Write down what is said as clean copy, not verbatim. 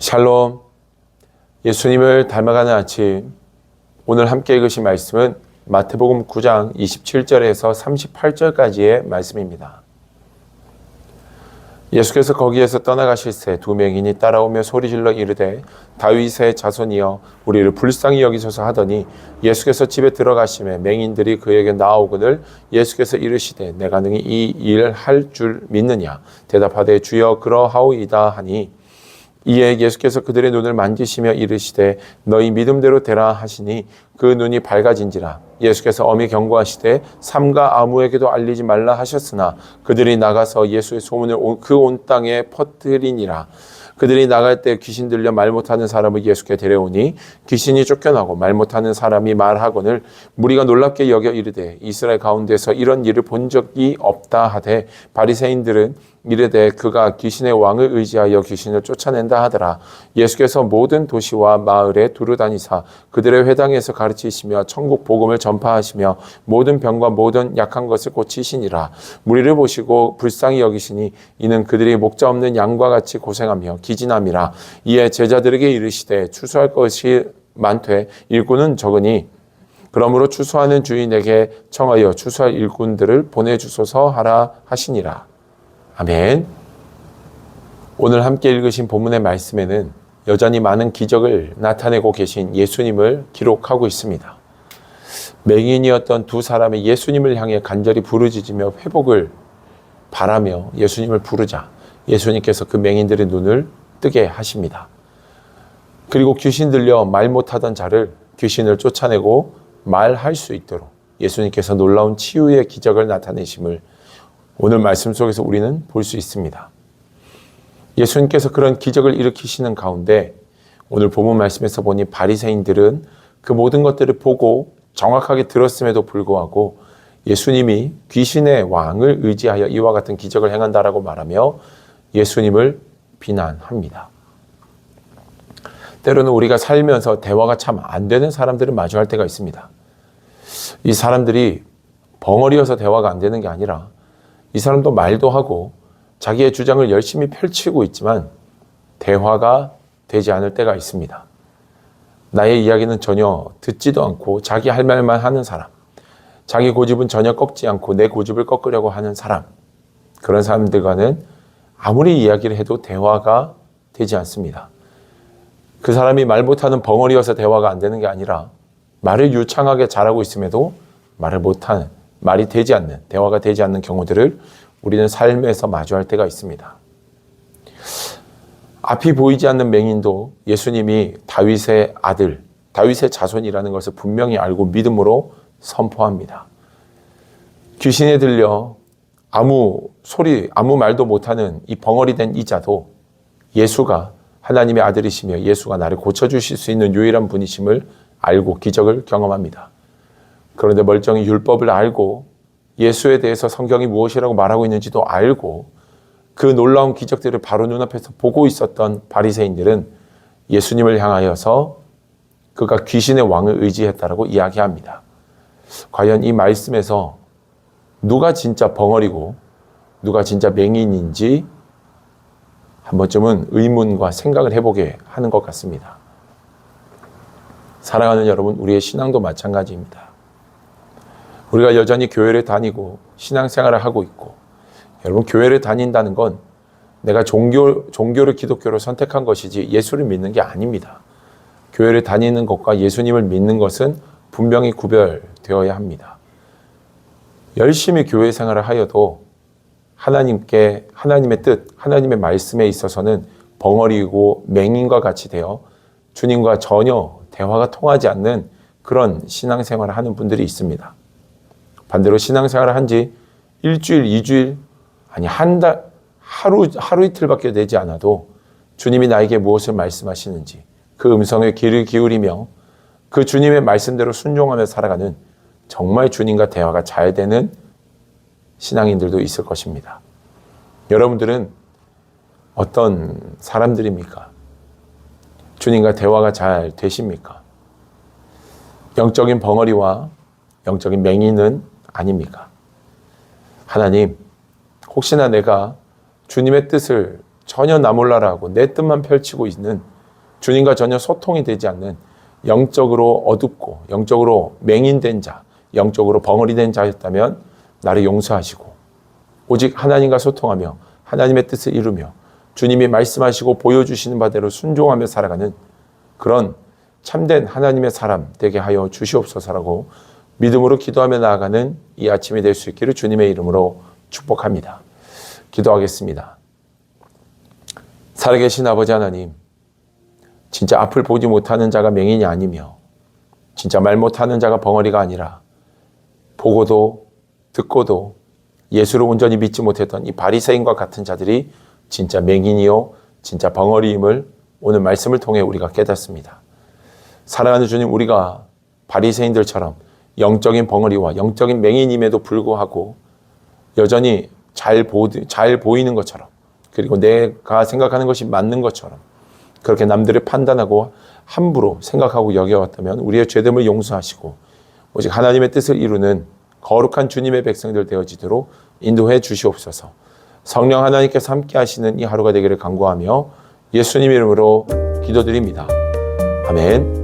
샬롬, 예수님을 닮아가는 아침. 오늘 함께 읽으신 말씀은 마태복음 9장 27절에서 38절까지의 말씀입니다. 예수께서 거기에서 떠나가실새 두 맹인이 따라오며 소리질러 이르되 다윗의 자손이여 우리를 불쌍히 여기소서 하더니 예수께서 집에 들어가시매 맹인들이 그에게 나아오거늘 예수께서 이르시되 내가 능히 이 일 할 줄 믿느냐 대답하되 주여 그러하오이다 하니 이에 예수께서 그들의 눈을 만지시며 이르시되 너희 믿음대로 되라 하시니 그 눈이 밝아진지라. 예수께서 엄히 경고하시되 삼가 아무에게도 알리지 말라 하셨으나 그들이 나가서 예수의 소문을 그 온 땅에 퍼뜨리니라. 그들이 나갈 때 귀신 들려 말 못하는 사람을 예수께 데려오니 귀신이 쫓겨나고 말 못하는 사람이 말하거늘 무리가 놀랍게 여겨 이르되 이스라엘 가운데서 이런 일을 본 적이 없다 하되 바리새인들은 이르되 그가 귀신의 왕을 의지하여 귀신을 쫓아낸다 하더라. 예수께서 모든 도시와 마을에 두루 다니사 그들의 회당에서 가르치시며 천국 복음을 전파하시며 모든 병과 모든 약한 것을 고치시니라. 무리를 보시고 불쌍히 여기시니 이는 그들이 목자 없는 양과 같이 고생하며 기진함이라. 이에 제자들에게 이르시되 추수할 것이 많되 일꾼은 적으니 그러므로 추수하는 주인에게 청하여 추수할 일꾼들을 보내주소서 하라 하시니라. 아멘. 오늘 함께 읽으신 본문의 말씀에는 여전히 많은 기적을 나타내고 계신 예수님을 기록하고 있습니다. 맹인이었던 두 사람이 예수님을 향해 간절히 부르짖으며 회복을 바라며 예수님을 부르자 예수님께서 그 맹인들의 눈을 뜨게 하십니다. 그리고 귀신 들려 말 못하던 자를 귀신을 쫓아내고 말할 수 있도록 예수님께서 놀라운 치유의 기적을 나타내심을 오늘 말씀 속에서 우리는 볼 수 있습니다. 예수님께서 그런 기적을 일으키시는 가운데 오늘 본문 말씀에서 보니 바리새인들은 그 모든 것들을 보고 정확하게 들었음에도 불구하고 예수님이 귀신의 왕을 의지하여 이와 같은 기적을 행한다라고 말하며 예수님을 비난합니다. 때로는 우리가 살면서 대화가 참 안 되는 사람들을 마주할 때가 있습니다. 이 사람들이 벙어리여서 대화가 안 되는 게 아니라 이 사람도 말도 하고 자기의 주장을 열심히 펼치고 있지만 대화가 되지 않을 때가 있습니다. 나의 이야기는 전혀 듣지도 않고 자기 할 말만 하는 사람, 자기 고집은 전혀 꺾지 않고 내 고집을 꺾으려고 하는 사람, 그런 사람들과는 아무리 이야기를 해도 대화가 되지 않습니다. 그 사람이 말 못하는 벙어리여서 대화가 안 되는 게 아니라 말을 유창하게 잘하고 있음에도 말을 못하는, 말이 되지 않는, 대화가 되지 않는 경우들을 우리는 삶에서 마주할 때가 있습니다. 앞이 보이지 않는 맹인도 예수님이 다윗의 아들, 다윗의 자손이라는 것을 분명히 알고 믿음으로 선포합니다. 귀신에 들려 아무 말도 못하는 이 벙어리 된 이자도 예수가 하나님의 아들이시며 예수가 나를 고쳐주실 수 있는 유일한 분이심을 알고 기적을 경험합니다. 그런데 멀쩡히 율법을 알고 예수에 대해서 성경이 무엇이라고 말하고 있는지도 알고 그 놀라운 기적들을 바로 눈앞에서 보고 있었던 바리새인들은 예수님을 향하여서 그가 귀신의 왕을 의지했다라고 이야기합니다. 과연 이 말씀에서 누가 진짜 벙어리고 누가 진짜 맹인인지 한 번쯤은 의문과 생각을 해보게 하는 것 같습니다. 사랑하는 여러분, 우리의 신앙도 마찬가지입니다. 우리가 여전히 교회를 다니고 신앙생활을 하고 있고, 여러분, 교회를 다닌다는 건 내가 종교를 기독교로 선택한 것이지 예수를 믿는 게 아닙니다. 교회를 다니는 것과 예수님을 믿는 것은 분명히 구별되어야 합니다. 열심히 교회 생활을 하여도 하나님의 뜻, 하나님의 말씀에 있어서는 벙어리고 맹인과 같이 되어 주님과 전혀 대화가 통하지 않는 그런 신앙생활을 하는 분들이 있습니다. 반대로 신앙생활을 한 지 일주일, 2주일, 아니 한 달, 하루 이틀밖에 되지 않아도 주님이 나에게 무엇을 말씀하시는지 그 음성에 귀를 기울이며 그 주님의 말씀대로 순종하며 살아가는 정말 주님과 대화가 잘 되는 신앙인들도 있을 것입니다. 여러분들은 어떤 사람들입니까? 주님과 대화가 잘 되십니까? 영적인 벙어리와 영적인 맹인은 아닙니까? 하나님, 혹시나 내가 주님의 뜻을 전혀 나 몰라라 하고 내 뜻만 펼치고 있는 주님과 전혀 소통이 되지 않는 영적으로 어둡고 영적으로 맹인된 자, 영적으로 벙어리 된 자였다면 나를 용서하시고 오직 하나님과 소통하며 하나님의 뜻을 이루며 주님이 말씀하시고 보여주시는 바대로 순종하며 살아가는 그런 참된 하나님의 사람 되게 하여 주시옵소서라고 믿음으로 기도하며 나아가는 이 아침이 될 수 있기를 주님의 이름으로 축복합니다. 기도하겠습니다. 살아계신 아버지 하나님, 진짜 앞을 보지 못하는 자가 맹인이 아니며 진짜 말 못하는 자가 벙어리가 아니라 보고도 듣고도 예수를 온전히 믿지 못했던 이 바리새인과 같은 자들이 진짜 맹인이요 진짜 벙어리임을 오늘 말씀을 통해 우리가 깨닫습니다. 사랑하는 주님, 우리가 바리새인들처럼 영적인 벙어리와 영적인 맹인임에도 불구하고 여전히 잘 보이는 것처럼 그리고 내가 생각하는 것이 맞는 것처럼 그렇게 남들을 판단하고 함부로 생각하고 여겨왔다면 우리의 죄됨을 용서하시고 오직 하나님의 뜻을 이루는 거룩한 주님의 백성들 되어지도록 인도해 주시옵소서. 성령 하나님께서 함께 하시는 이 하루가 되기를 간구하며 예수님 이름으로 기도드립니다. 아멘.